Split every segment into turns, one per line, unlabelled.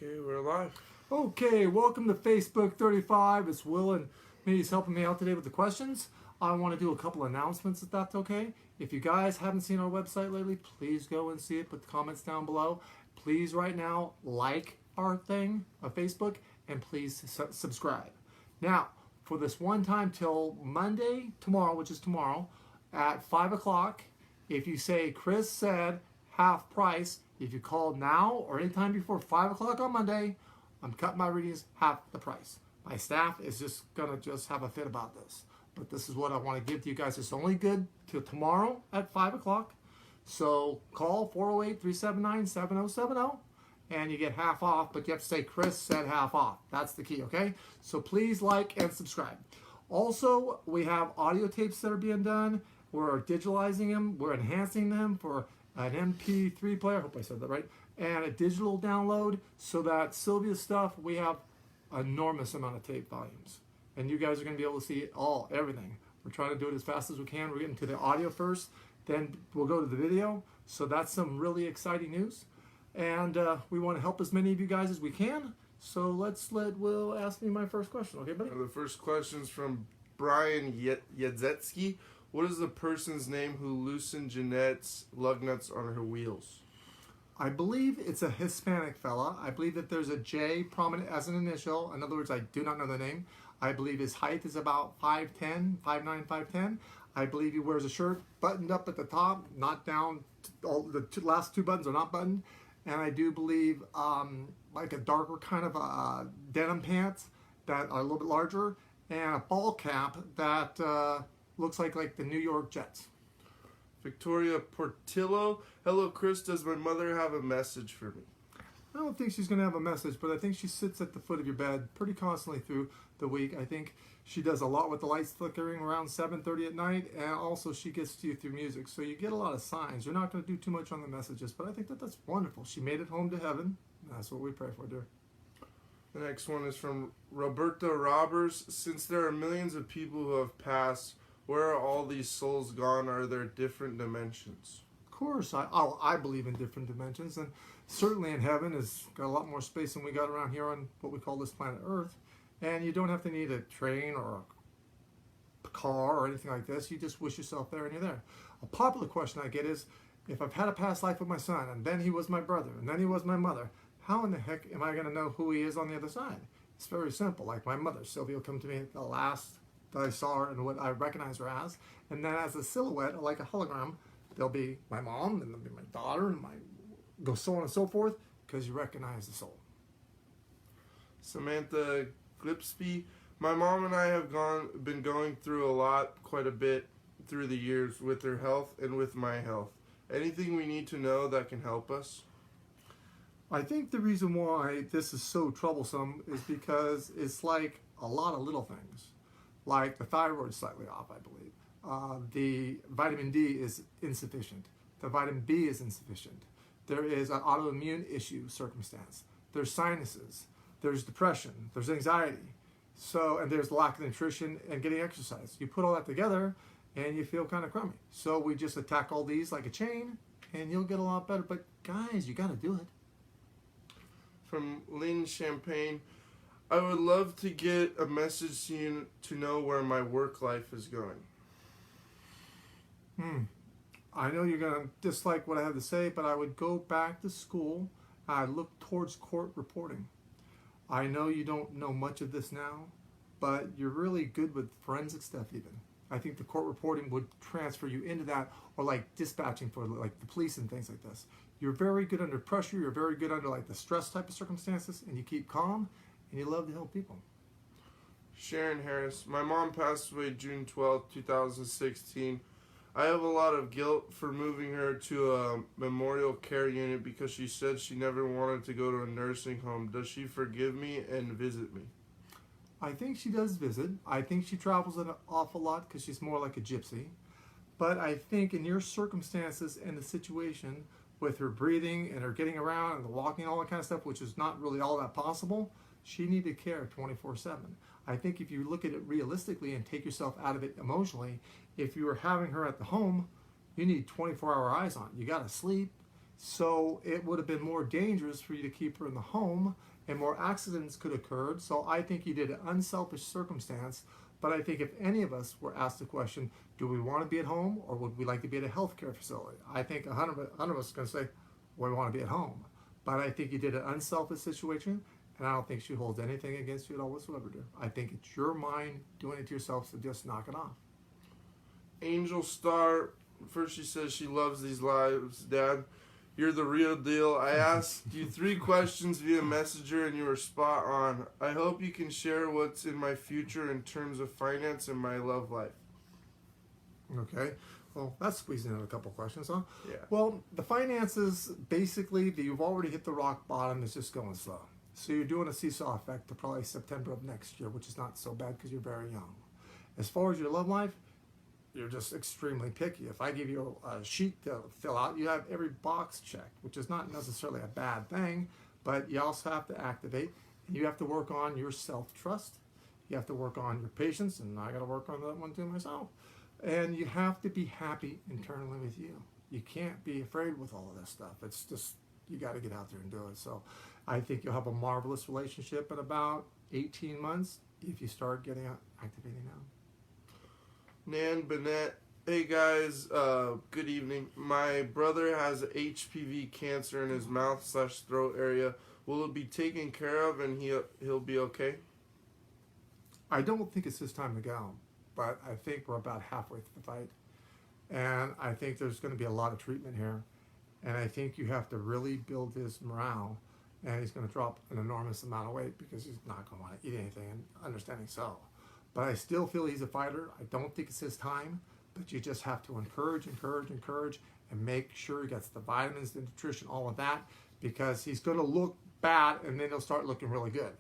Okay, we're live.
Okay, welcome to Facebook 35. It's Will and he's helping me out today with the questions. I want to do a couple announcements if that's okay. If you guys haven't seen our website lately, please go and see it. Put the comments down below. Please right now like our thing on Facebook and please subscribe. Now, for this one time till Monday, tomorrow, which is tomorrow, at 5 o'clock, if you say Chris said half price, if you call now or anytime before 5 o'clock on Monday, I'm cutting my readings half the price. My staff is just gonna have a fit about this. But this is what I want to give to you guys. It's only good till tomorrow at 5 o'clock. So call 408-379-7070 and you get half off, but you have to say Chris said half off. That's the key, okay? So please like and subscribe. Also, we have audio tapes that are being done. We're digitalizing them. We're enhancing them for an MP3 player. I hope I said that right. And a digital download so that Sylvia's stuff, we have enormous amount of tape volumes. And you guys are going to be able to see everything. We're trying to do it as fast as we can. We're getting to the audio first, then we'll go to the video. So that's some really exciting news. And we want to help as many of you guys as we can. So let's let Will ask me my first question. Okay, buddy?
The first question is from Browne Yedzetsky. What is the person's name who loosened Jeanette's lug nuts on her wheels?
I believe it's a Hispanic fella. I believe that there's a J prominent as an initial. In other words, I do not know the name. I believe his height is about 5'10", 5'9", 5'10". I believe he wears a shirt buttoned up at the top, not down. All the last two buttons are not buttoned. And I do believe like a darker kind of denim pants that are a little bit larger and a ball cap that looks like the New York Jets.
Victoria Portillo. Hello, Chris. Does my mother have a message for me?
I don't think she's going to have a message, but I think she sits at the foot of your bed pretty constantly through the week. I think she does a lot with the lights flickering around 7:30 at night, and also she gets to you through music. So you get a lot of signs. You're not going to do too much on the messages, but I think that's wonderful. She made it home to heaven. That's what we pray for, dear.
The next one is from Roberta Robbers. Since there are millions of people who have passed, where are all these souls gone? Are there different dimensions?
Of course, I believe in different dimensions, and certainly in heaven has got a lot more space than we got around here on what we call this planet Earth. And you don't have to need a train or a car or anything like this. You just wish yourself there and you're there. A popular question I get is, if I've had a past life with my son, and then he was my brother, and then he was my mother, how in the heck am I going to know who he is on the other side? It's very simple. Like my mother, Sylvia, will come to me at the last that I saw her and what I recognize her as. And then as a silhouette, like a hologram, there'll be my mom, and there'll be my daughter, and go so on and so forth, because you recognize the soul.
Samantha Glipsby. My mom and I have been going through quite a bit through the years with her health and with my health. Anything we need to know that can help us?
I think the reason why this is so troublesome is because it's like a lot of little things. Like the thyroid is slightly off, I believe. The vitamin D is insufficient. The vitamin B is insufficient. There is an autoimmune issue circumstance. There's sinuses. There's depression. There's anxiety. And there's lack of nutrition and getting exercise. You put all that together and you feel kind of crummy. So we just attack all these like a chain and you'll get a lot better. But guys, you got to do it.
From Lynn Champagne. I would love to get a message to you to know where my work life is going.
I know you're going to dislike what I have to say, but I would go back to school. I'd look towards court reporting. I know you don't know much of this now, but you're really good with forensic stuff even. I think the court reporting would transfer you into that, or like dispatching for like the police and things like this. You're very good under pressure. You're very good under like the stress type of circumstances, and you keep calm, and you love to help people.
Sharon Harris. My mom passed away June 12, 2016. I have a lot of guilt for moving her to a memorial care unit because she said she never wanted to go to a nursing home. Does she forgive me and visit me?
I think she does visit. I think she travels an awful lot because she's more like a gypsy. But I think in your circumstances and the situation with her breathing and her getting around and the walking and all that kind of stuff, which is not really all that possible, she needed care 24/7. I think if you look at it realistically and take yourself out of it emotionally, if you were having her at the home, you need 24-hour eyes on. You got to sleep. So it would have been more dangerous for you to keep her in the home, and more accidents could have occurred. So I think you did an unselfish circumstance. But I think if any of us were asked the question, do we want to be at home or would we like to be at a healthcare facility? I think 100 of us are going to say, well, we want to be at home. But I think you did an unselfish situation, and I don't think she holds anything against you at all whatsoever, dear. I think it's your mind doing it to yourself, so just knock it off.
Angel Star, first she says she loves these lives. Dad, you're the real deal. I asked you 3 questions via Messenger and you were spot on. I hope you can share what's in my future in terms of finance and my love life.
Okay. Well, that's squeezing in a couple questions, huh?
Yeah.
Well, the finances, basically, you've already hit the rock bottom. It's just going slow. So you're doing a seesaw effect to probably September of next year, which is not so bad because you're very young. As far as your love life, you're just extremely picky. If I give you a sheet to fill out, you have every box checked, which is not necessarily a bad thing, but you also have to activate, and you have to work on your self-trust. You have to work on your patience, and I got to work on that one too myself. And you have to be happy internally with you. You can't be afraid with all of this stuff. It's just, you got to get out there and do it. So I think you'll have a marvelous relationship in about 18 months if you start getting out, activating now.
Nan Bennett, hey guys, good evening. My brother has HPV cancer in his mouth/throat area. Will it be taken care of and he'll be okay?
I don't think it's his time to go, but I think we're about halfway through the fight. And I think there's going to be a lot of treatment here. And I think you have to really build his morale. And he's going to drop an enormous amount of weight because he's not going to want to eat anything, and understanding so. But I still feel he's a fighter. I don't think it's his time, but you just have to encourage, and make sure he gets the vitamins, the nutrition, all of that, because he's going to look bad, and then he'll start looking really good.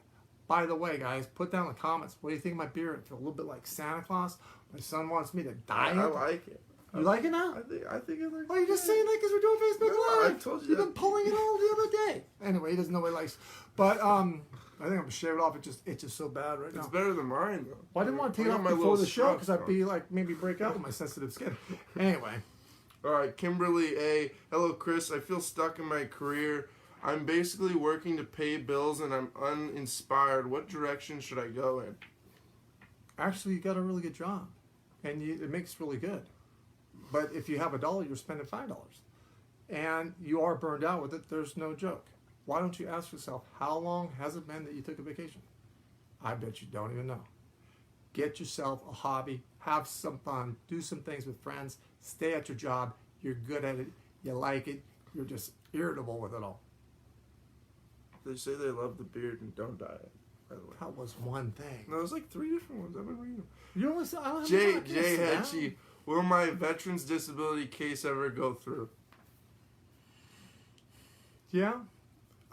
By the way, guys, put down in the comments, what do you think of my beard? I feel a little bit like Santa Claus. My son wants me to dye it.
I like it.
You like it now?
I think it looks.
Oh, you're just saying that because we're doing Facebook
No,
Live.
I told you
You've
that.
been pulling it all the other day. Anyway, he doesn't know what he likes. But I think I'm going to shave it off. It just itches so bad right now.
It's better than mine, though.
Well, I didn't want to take it off before the show because I'd be like, maybe break out with my sensitive skin. Anyway.
All right, Kimberly A. Hello, Chris. I feel stuck in my career. I'm basically working to pay bills and I'm uninspired. What direction should I go in?
Actually, you got a really good job. And it makes really good. But if you have $1, you're spending $5. And you are burned out with it, there's no joke. Why don't you ask yourself, how long has it been that you took a vacation? I bet you don't even know. Get yourself a hobby, have some fun, do some things with friends, stay at your job, you're good at it, you like it, you're just irritable with it all.
They say they love the beard and don't dye it, by the way.
That was one thing.
No, there's like 3 different ones. I've been reading them.
You know what? I don't have
Jay
I can't sit down.
Hetchy, will my veterans disability case ever go through?
Yeah.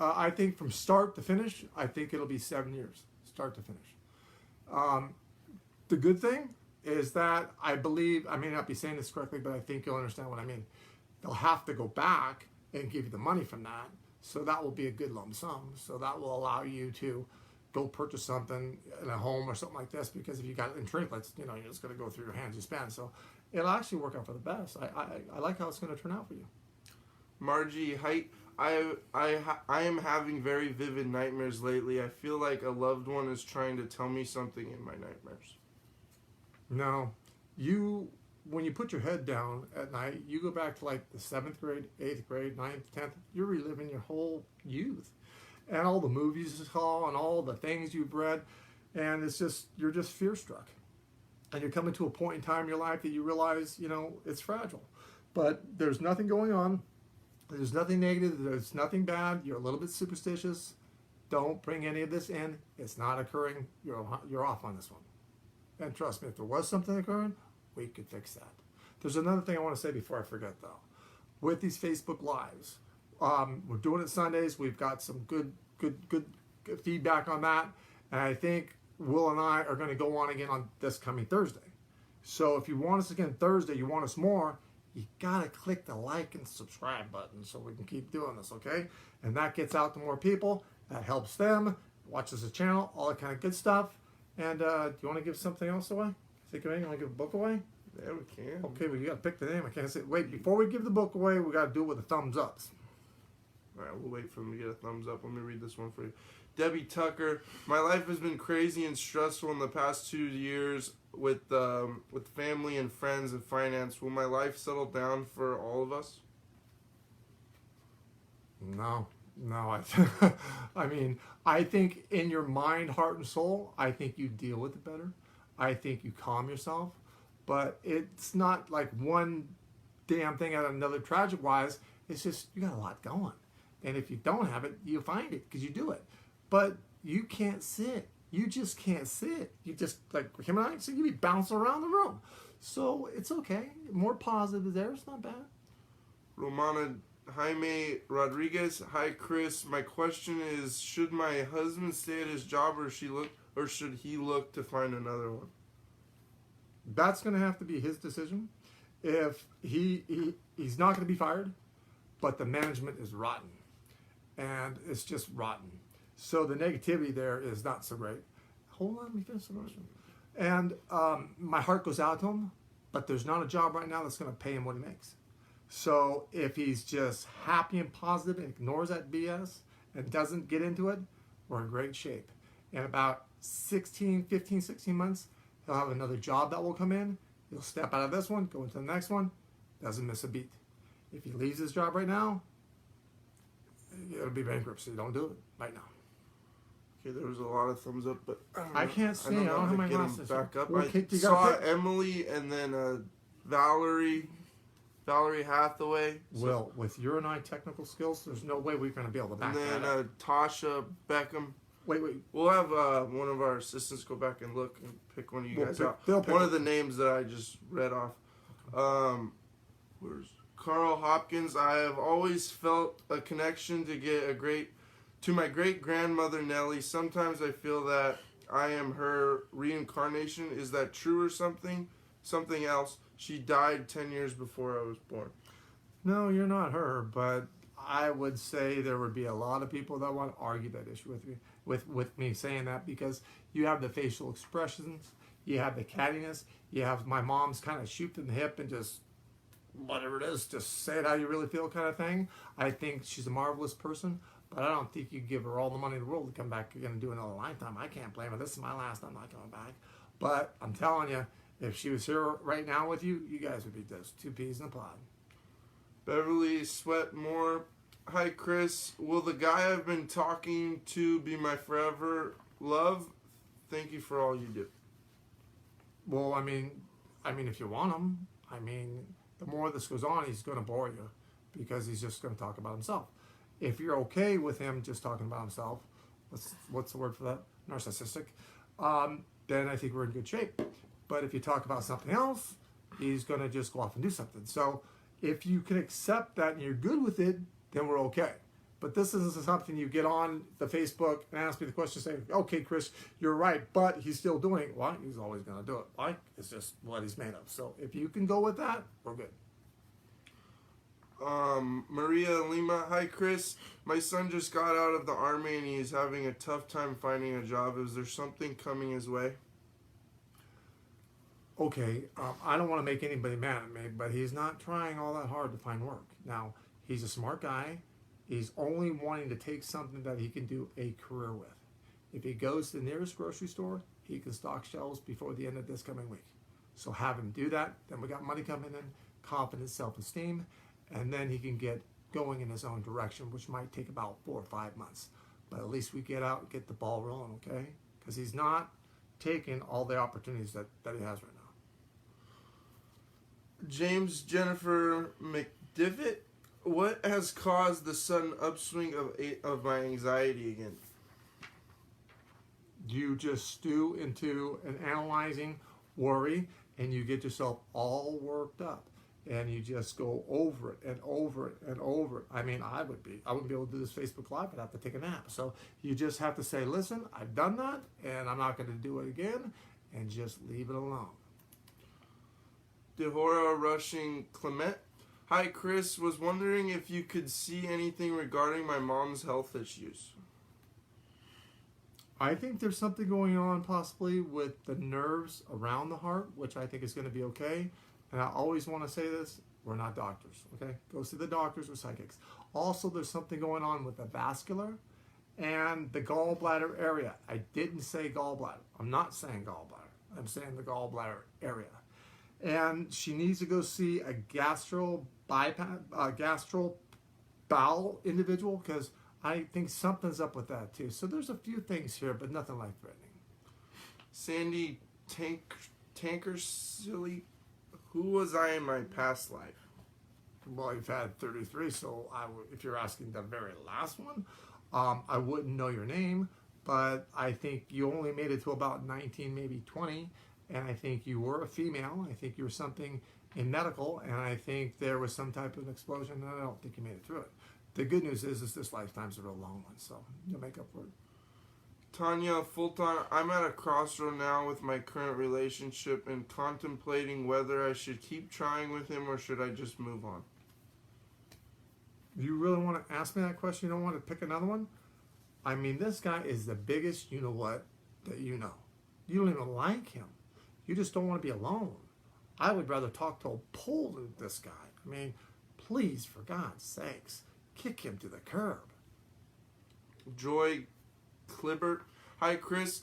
I think from start to finish, I think it'll be 7 years, start to finish. The good thing is that I believe, I may not be saying this correctly, but I think you'll understand what I mean. They'll have to go back and give you the money from that. So that will be a good lump sum. So that will allow you to go purchase something in a home or something like this, because if you got it in trinkets, you know, you're just going to go through your hands you spend. So it'll actually work out for the best. I like how it's going to turn out for you.
Margie Height, I am having very vivid nightmares lately. I feel like a loved one is trying to tell me something in my nightmares.
No, when you put your head down at night, you go back to like the 7th grade, 8th grade, 9th, 10th. You're reliving your whole youth and all the movies you saw and all the things you've read. And it's just, you're just fear struck. And you're coming to a point in time in your life that you realize, you know, it's fragile. But there's nothing going on. There's nothing negative. There's nothing bad. You're a little bit superstitious. Don't bring any of this in. It's not occurring. You're off on this one. And trust me, if there was something occurring, we could fix that. There's another thing I want to say before I forget, though. With these Facebook Lives, we're doing it Sundays. We've got some good feedback on that. And I think Will and I are going to go on again on this coming Thursday. So if you want us again Thursday, you want us more, you got to click the like and subscribe button so we can keep doing this, okay? And that gets out to more people. That helps them. Watches the channel, all that kind of good stuff. And do you want to give something else away? Think of anything? You want to give a book away?
Yeah, we can.
Okay, well, you got to pick the name. I can't say. Wait, before we give the book away, we got to do it with the thumbs ups.
All right, we'll wait for them to get a thumbs up. Let me read this one for you. Debbie Tucker, my life has been crazy and stressful in the past 2 years with family and friends and finance. Will my life settle down for all of us?
No, I mean, I think in your mind, heart, and soul, I think you deal with it better. I think you calm yourself, but it's not like one damn thing out of another tragic wise. It's just you got a lot going, and if you don't have it, you find it because you do it. But you can't sit. You just can't sit. You just like him and I. So you be bouncing around the room. So it's okay. More positive there. It's not bad.
Romana Jaime Rodriguez, hi Chris. My question is: should my husband stay at his job, or should he look to find another one?
That's going to have to be his decision. If he's not going to be fired, but the management is rotten, and it's just rotten. So the negativity there is not so great. Hold on, let me finish the question. And my heart goes out to him, but there's not a job right now that's going to pay him what he makes. So if he's just happy and positive and ignores that BS and doesn't get into it, we're in great shape. In about 15, 16 months, he'll have another job that will come in. He'll step out of this one, go into the next one, doesn't miss a beat. If he leaves his job right now, it'll be bankruptcy. Don't do it right now.
Okay, there was a lot of thumbs up, but
I can't see. I don't have my glasses.
Back up.
Well,
I saw Emily and then Valerie Hathaway.
Well, with your and I technical skills, there's no way we're going to be able to back
and
that
then
up.
Tasha Beckham.
Wait.
We'll have one of our assistants go back and look and pick one of you guys out. One of the names that I just read off. Where's Carl Hopkins? I have always felt a connection to my great grandmother Nellie. Sometimes I feel that I am her reincarnation. Is that true or something else? She died 10 years before I was born.
No, you're not her, but I would say there would be a lot of people that want to argue that issue with me saying that, because you have the facial expressions, you have the cattiness, you have my mom's kind of shoot from the hip and just whatever it is, just say it how you really feel kind of thing. I think she's a marvelous person, but I don't think you give her all the money in the world to come back again and do another lifetime. I can't blame her. This is my last. I'm not coming back. But I'm telling you, if she was here right now with you, you guys would be just two peas in a pod.
Beverly Sweatmore. Hi, Chris. Will the guy I've been talking to be my forever love? Thank you for all you do.
Well, I mean, if you want him, the more this goes on, he's going to bore you because he's just going to talk about himself. If you're okay with him just talking about himself, what's the word for that? Narcissistic. Then I think we're in good shape. But if you talk about something else, he's going to just go off and do something. So if you can accept that and you're good with it, then we're okay. But this isn't something you get on the Facebook and ask me the question saying, okay, Chris, you're right, but he's still doing it. Why? He's always going to do it. Why? It's just what he's made of. So if you can go with that, we're good.
Maria Lima. Hi, Chris. My son just got out of the Army and he's having a tough time finding a job. Is there something coming his way?
Okay, I don't want to make anybody mad at me, but he's not trying all that hard to find work. Now, he's a smart guy. He's only wanting to take something that he can do a career with. If he goes to the nearest grocery store, he can stock shelves before the end of this coming week. So have him do that. Then we got money coming in, confidence, self-esteem, and then he can get going in his own direction, which might take about 4 or 5 months. But at least we get out and get the ball rolling, okay? Because he's not taking all the opportunities that he has right now.
James Jennifer McDivitt. What has caused the sudden upswing of my anxiety again?
You just stew into an analyzing worry, and you get yourself all worked up, and you just go over it and over it and over it. I wouldn't be able to do this Facebook Live. I'd have to take a nap. So you just have to say, listen, I've done that, and I'm not going to do it again, and just leave it alone.
Dehora Rushing Clement. Hi, Chris. Was wondering if you could see anything regarding my mom's health issues.
I think there's something going on possibly with the nerves around the heart, which I think is going to be okay. And I always want to say this, We're not doctors, okay? Go see the doctors or psychics. Also, there's something going on with the vascular and the gallbladder area. I didn't say gallbladder. I'm not saying gallbladder. I'm saying the gallbladder area. And she needs to go see a gastro bowel individual because I think something's up with that too. So there's a few things here, but nothing life-threatening.
Sandy Tanker Silly, who was I in my past life?
Well, you've had 33, so if you're asking the very last one, I wouldn't know your name, but I think you only made it to about 19, maybe 20, and I think you were a female. I think you were something in medical, and I think there was some type of explosion, and I don't think you made it through it. The good news is this lifetime's a real long one, so you'll make up for it.
Tanya Fulton, I'm at a crossroad now with my current relationship and contemplating whether I should keep trying with him or should I just move on.
You really want to ask me that question? You don't want to pick another one? I mean, this guy is the biggest you-know-what that you know. You don't even like him. You just don't want to be alone. I would rather talk to a pole than this guy. I mean, please, for God's sakes, kick him to the curb.
Joy Clibbert, hi Chris.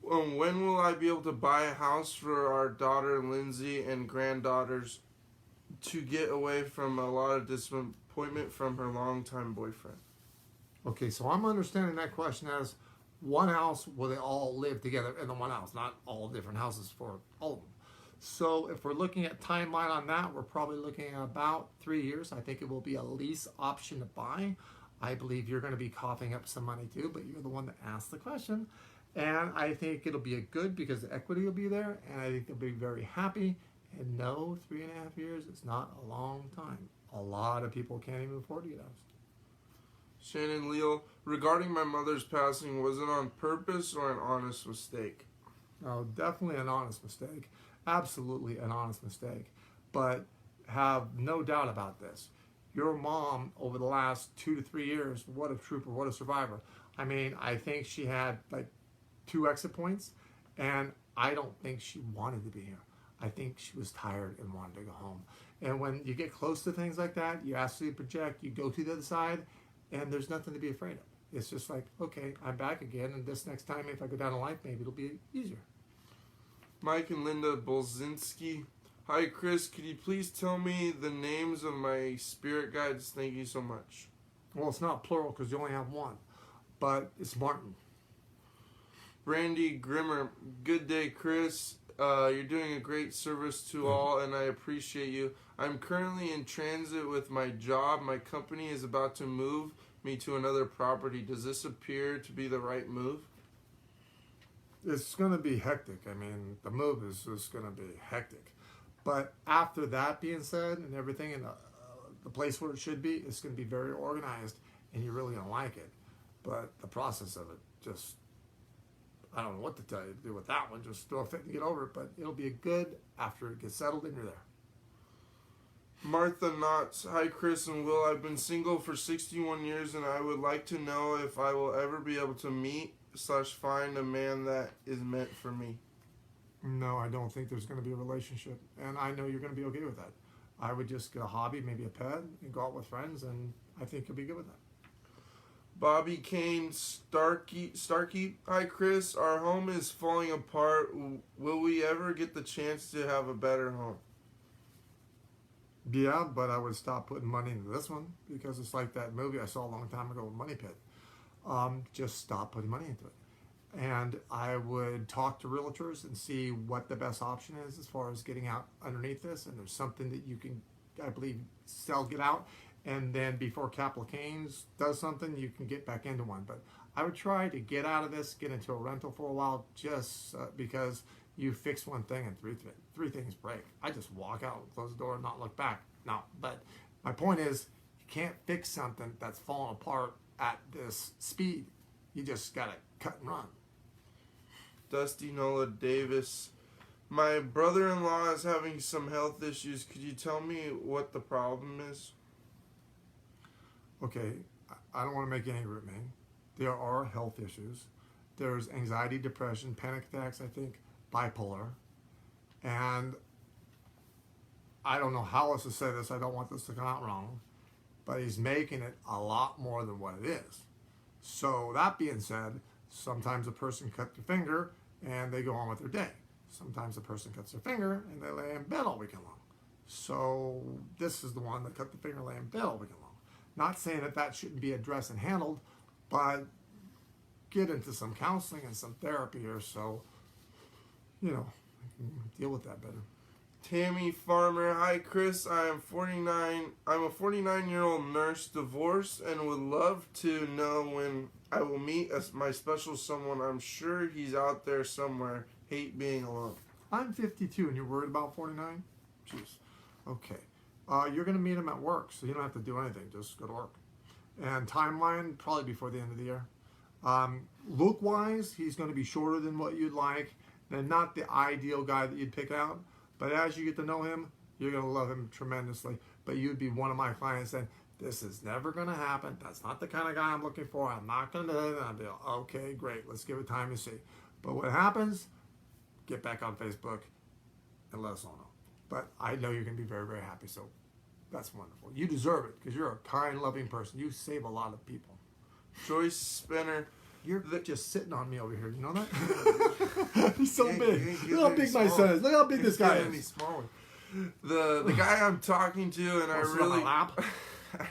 When will I be able to buy a house for our daughter Lindsay and granddaughters to get away from a lot of disappointment from her longtime boyfriend?
Okay, so I'm understanding that question as one house where they all live together in the one house, not all different houses for all of them. So if we're looking at timeline on that, we're probably looking at about 3 years. I think it will be a lease option to buy. I believe you're going to be coughing up some money too, but you're the one that asked the question. And I think it'll be a good because the equity will be there, and I think they'll be very happy. And no, 3.5 years is not a long time. A lot of people can't even afford to get out.
Shannon Leal, regarding my mother's passing, was it on purpose or an honest mistake?
Oh, definitely an honest mistake. Absolutely an honest mistake. But have no doubt about this. Your mom, over the last 2 to 3 years, what a trooper, what a survivor. I mean, I think she had like 2 exit points, and I don't think she wanted to be here. I think she was tired and wanted to go home. And when you get close to things like that, you actually project, you go to the other side, and there's nothing to be afraid of. It's just like, okay, I'm back again, and this next time, if I go down a life, maybe it'll be easier.
Mike and Linda Bolzinski. Hi, Chris. Could you please tell me the names of my spirit guides? Thank you so much.
Well, it's not plural because you only have one, but it's Martin.
Brandy Grimmer. Good day, Chris. You're doing a great service to all, and I appreciate you. I'm currently in transit with my job. My company is about to move me to another property. Does this appear to be the right move?
It's going to be hectic. I mean, the move is just going to be hectic. But after that being said and everything in the place where it should be, it's going to be very organized, and you're really going to like it. But the process of it, just, I don't know what to tell you to do with that one. Just throw a fit and get over it. But it'll be good after it gets settled and you're there.
Martha Knotts. Hi, Chris and Will. I've been single for 61 years, and I would like to know if I will ever be able to meet/find a man that is meant for me.
No, I don't think there's going to be a relationship. And I know you're going to be okay with that. I would just get a hobby, maybe a pet, and go out with friends, and I think you'll be good with that.
Bobby Kane Starkey. Hi, Chris. Our home is falling apart. Will we ever get the chance to have a better home?
Yeah, but I would stop putting money into this one because it's like that movie I saw a long time ago, Money Pit. Just stop putting money into it. And I would talk to realtors and see what the best option is as far as getting out underneath this. And there's something that you can, I believe, sell, get out. And then before capital gains does something, you can get back into one. But I would try to get out of this, get into a rental for a while, just because you fix one thing and three things break. I just walk out, close the door, and not look back. No, but my point is, you can't fix something that's falling apart at this speed. You just gotta cut and run.
Dusty Nola Davis. My brother-in-law is having some health issues. Could you tell me what the problem is?
Okay, I don't want to make any root name. There are health issues. There's anxiety, depression, panic attacks, I think, bipolar. And I don't know how else to say this. I don't want this to come out wrong, but he's making it a lot more than what it is. So that being said, sometimes a person cuts their finger and they go on with their day. Sometimes a person cuts their finger and they lay in bed all weekend long. So this is the one that cut the finger, lay in bed all weekend long. Not saying that that shouldn't be addressed and handled, but get into some counseling and some therapy here, so deal with that better.
Tammy Farmer, hi Chris, I'm a 49-year-old nurse, divorced, and would love to know when I will meet my special someone. I'm sure he's out there somewhere. Hate being alone.
I'm 52 and you're worried about 49? Jeez. Okay. You're going to meet him at work, so you don't have to do anything. Just go to work. And timeline, probably before the end of the year. Look-wise, he's going to be shorter than what you'd like. And not the ideal guy that you'd pick out. But as you get to know him, you're going to love him tremendously. But you'd be one of my clients saying, this is never going to happen. That's not the kind of guy I'm looking for. I'm not going to do that. I'll be like, okay, great. Let's give it time to see. But what happens, get back on Facebook and let us all know. But I know you're going to be very, very happy. So that's wonderful. You deserve it because you're a kind, loving person. You save a lot of people. Joyce Spinner. You're just sitting on me over here. You know that? He's so big. Look how big my son is. Look how big this guy is.
The guy I'm talking to, and I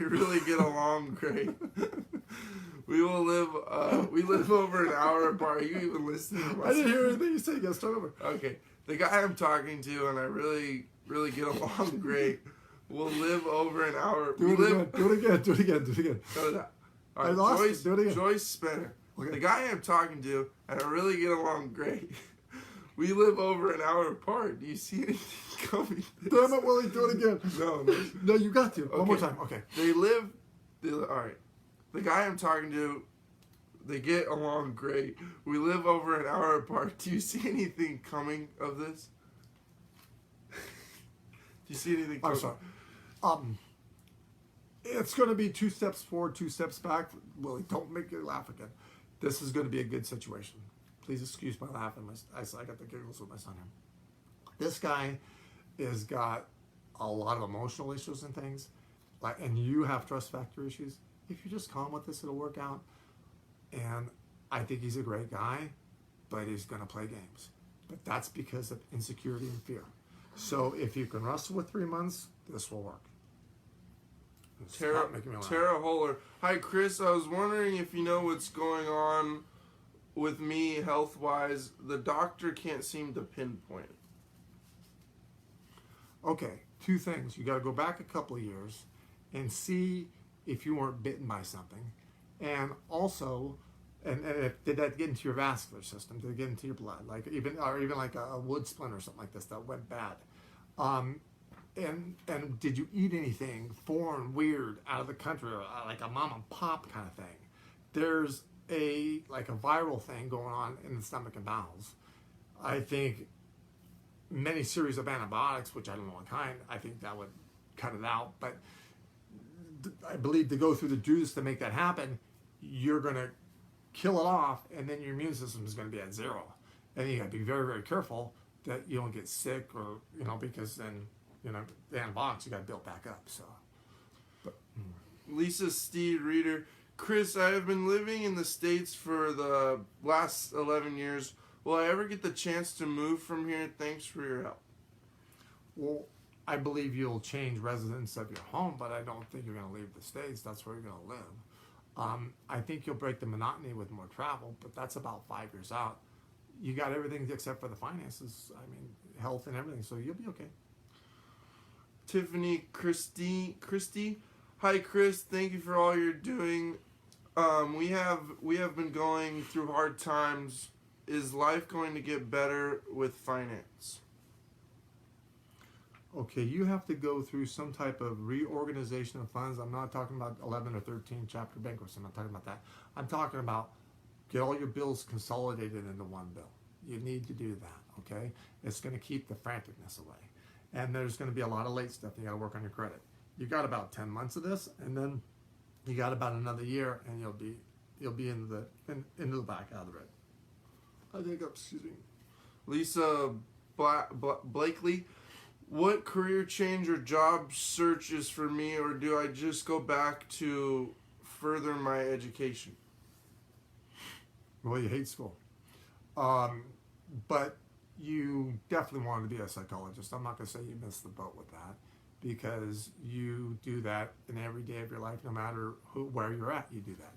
really get along great. We live over an hour apart. Are you even listening?
I didn't hear anything you said. You gotta start over.
Okay. The guy I'm talking to, and I really get along great. We'll live over an hour.
Do it again.
All right, Joyce Spinner. Okay. The guy I'm talking to, and I really get along great. We live over an hour apart. Do you see anything coming?
Damn it, Willie, do it again. No, you got to. Okay. One more time. Okay.
All right. The guy I'm talking to, they get along great. We live over an hour apart. Do you see anything coming of this? Do you see anything coming?
I'm sorry. It's going to be 2 steps forward, 2 steps back. Willie, don't make me laugh again. This is going to be a good situation. Please excuse my laughing. I got the giggles with my son here. This guy has got a lot of emotional issues and things, and you have trust factor issues. If you're just calm with this, it'll work out. And I think he's a great guy, but he's going to play games. But that's because of insecurity and fear. So if you can wrestle with 3 months, this will work.
Tara Holler. Hi, Chris. I was wondering if you know what's going on with me health-wise. The doctor can't seem to pinpoint it.
Okay, 2 things. You got to go back a couple of years and see if you weren't bitten by something. And also, did that get into your vascular system? Did it get into your blood? Even like a wood splinter or something like this that went bad. And did you eat anything foreign, weird, out of the country, or like a mom and pop kind of thing? There's a viral thing going on in the stomach and bowels. I think many series of antibiotics, which I don't know what kind, I think that would cut it out. But I believe to go through the juice to make that happen, you're going to kill it off, and then your immune system is going to be at 0. And you got to be very, very careful that you don't get sick, or because then the antibiotics you got to build back up. So,
Lisa Steed Reader, Chris, I have been living in the States for the last 11 years. Will I ever get the chance to move from here? Thanks for your help.
Well, I believe you'll change residence of your home, but I don't think you're going to leave the States. That's where you're going to live. I think you'll break the monotony with more travel, but that's about 5 years out. You got everything except for the finances. I mean, health and everything, so you'll be okay.
Tiffany Christie, hi Chris, thank you for all you're doing. We have been going through hard times. Is life going to get better with finance?
Okay, you have to go through some type of reorganization of funds. I'm not talking about 11 or 13 chapter bankruptcy. I'm not talking about that. I'm talking about get all your bills consolidated into one bill. You need to do that, okay? It's going to keep the franticness away. And there's going to be a lot of late stuff. You got to work on your credit. You got about 10 months of this, and then you got about another year, and you'll be into the back out of the red. I think, excuse me.
Lisa Blakely, what career change or job search is for me, or do I just go back to further my education?
Well, you hate school. But you definitely wanted to be a psychologist. I'm not going to say you missed the boat with that, because you do that in every day of your life, no matter where you're at, you do that.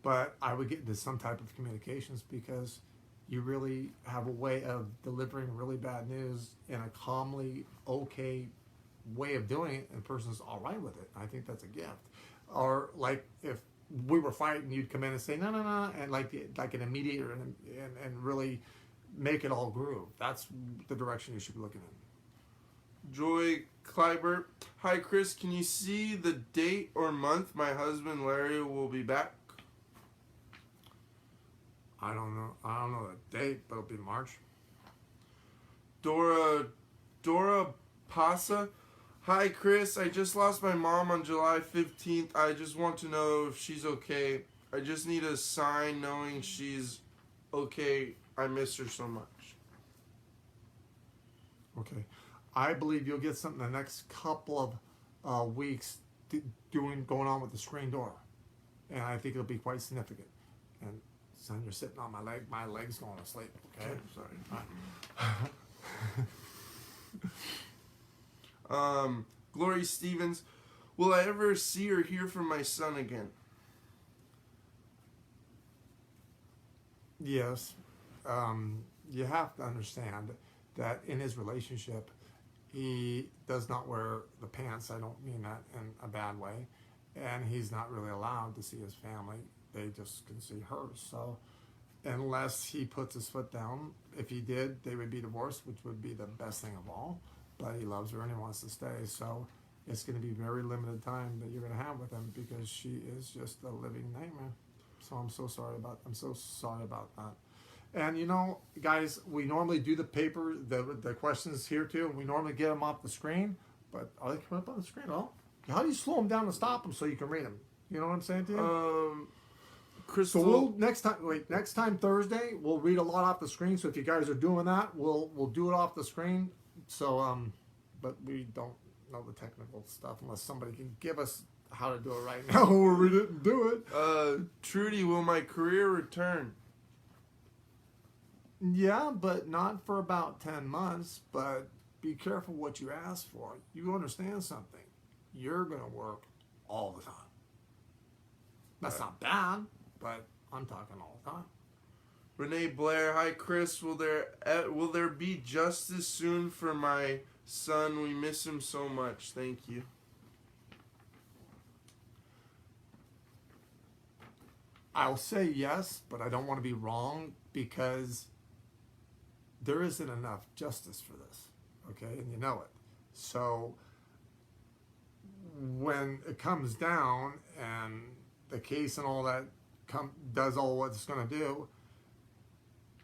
But I would get into some type of communications, because you really have a way of delivering really bad news in a calmly okay way of doing it, and the person's all right with it. I think that's a gift. Or like if we were fighting, you'd come in and say no, and like an mediator, and really make it all groove. That's the direction you should be looking in.
Joy Kleibert. Hi, Chris. Can you see the date or month my husband Larry will be back?
I don't know the date, but it'll be March.
Dora Pasa. Hi, Chris. I just lost my mom on July 15th. I just want to know if she's okay. I just need a sign knowing she's okay. I miss her so much.
Okay. I believe you'll get something the next couple of weeks going on with the screen door. And I think it'll be quite significant. And son, you're sitting on my leg. My leg's going to sleep. Okay?
Sorry. Glory Stevens. Will I ever see or hear from my son again?
Yes. You have to understand that in his relationship, he does not wear the pants. I don't mean that in a bad way. And he's not really allowed to see his family. They just can see hers. So unless he puts his foot down, if he did, they would be divorced, which would be the best thing of all. But he loves her and he wants to stay. So it's going to be very limited time that you're going to have with him, because she is just a living nightmare. So I'm so sorry about that. And you know, guys, we normally do the paper, the questions here too, and we normally get them off the screen. But are they coming up on the screen? Oh, how do you slow them down and stop them so you can read them? You know what I'm saying to you?
Crystal.
So we'll next time Thursday we'll read a lot off the screen. So if you guys are doing that, we'll do it off the screen. So but we don't know the technical stuff unless somebody can give us how to do it right now, or we didn't do it.
Trudy, will my career return?
Yeah, but not for about 10 months. But be careful what you ask for. You understand something? You're going to work all the time. That's not bad, but I'm talking all the time.
Renee Blair. Hi, Chris. Will there be justice soon for my son? We miss him so much. Thank you.
I'll say yes, but I don't want to be wrong, because there isn't enough justice for this, okay? And you know it. So when it comes down and the case and all that does all what it's going to do,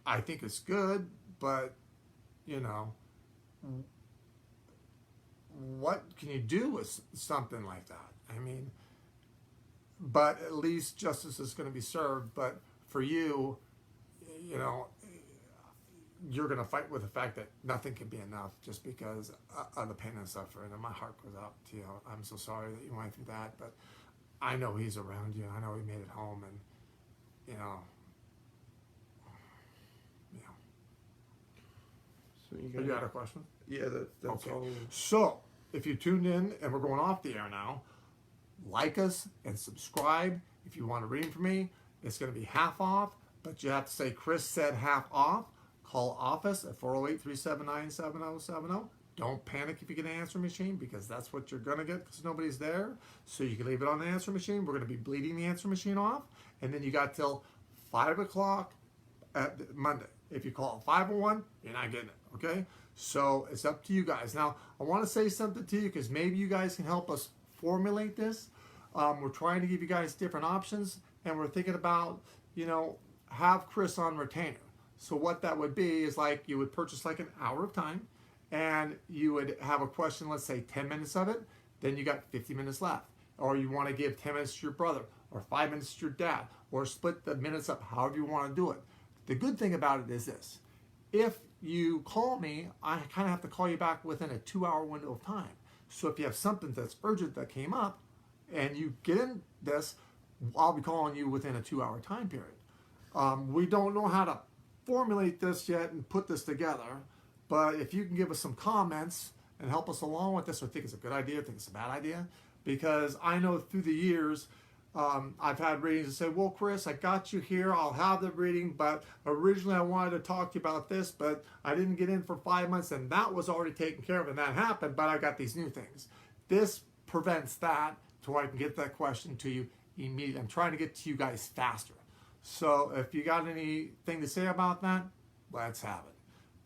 I think it's good, but, you know, what can you do with something like that? I mean, but at least justice is going to be served. But for you, you know, you're going to fight with the fact that nothing can be enough just because of the pain and suffering. And my heart goes out to you. I'm so sorry that you went through that, but I know he's around you. I know he made it home, and you know.
So
you had a question?
Yeah, that's
okay.
all.
So if you tuned in and we're going off the air now, like us and subscribe. If you want a reading from me, it's going to be half off, but you have to say Chris said half off. Call office at 408-379-7070. Don't panic if you get an answer machine, because that's what you're going to get, because nobody's there. So you can leave it on the answer machine. We're going to be bleeding the answer machine off. And then you got till 5 o'clock at Monday. If you call at 501, you're not getting it, okay? So it's up to you guys. Now, I want to say something to you, because maybe you guys can help us formulate this. We're trying to give you guys different options, and we're thinking about, you know, have Chris on retainer. So what that would be is like you would purchase like an hour of time, and you would have a question, let's say 10 minutes of it, then you got 50 minutes left. Or you want to give 10 minutes to your brother, or 5 minutes to your dad, or split the minutes up however you want to do it. The good thing about it is this: if you call me, I kind of have to call you back within a 2-hour window of time. So if you have something that's urgent that came up and you get in this, I'll be calling you within a 2-hour time period. We don't know how to formulate this yet and put this together, but if you can give us some comments and help us along with this, or think it's a good idea, think it's a bad idea, because I know through the years, I've had readings that say, well, Chris, I got you here, I'll have the reading, but originally I wanted to talk to you about this, but I didn't get in for 5 months, and that was already taken care of, and that happened, but I got these new things. This prevents that to where I can get that question to you immediately. I'm trying to get to you guys faster. So if you got anything to say about that, let's have it.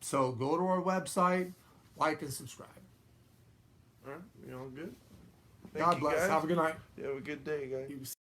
So go to our website, like and subscribe.
All right, you all good?
God bless.
Guys.
Have a good night.
You have a good day, guys.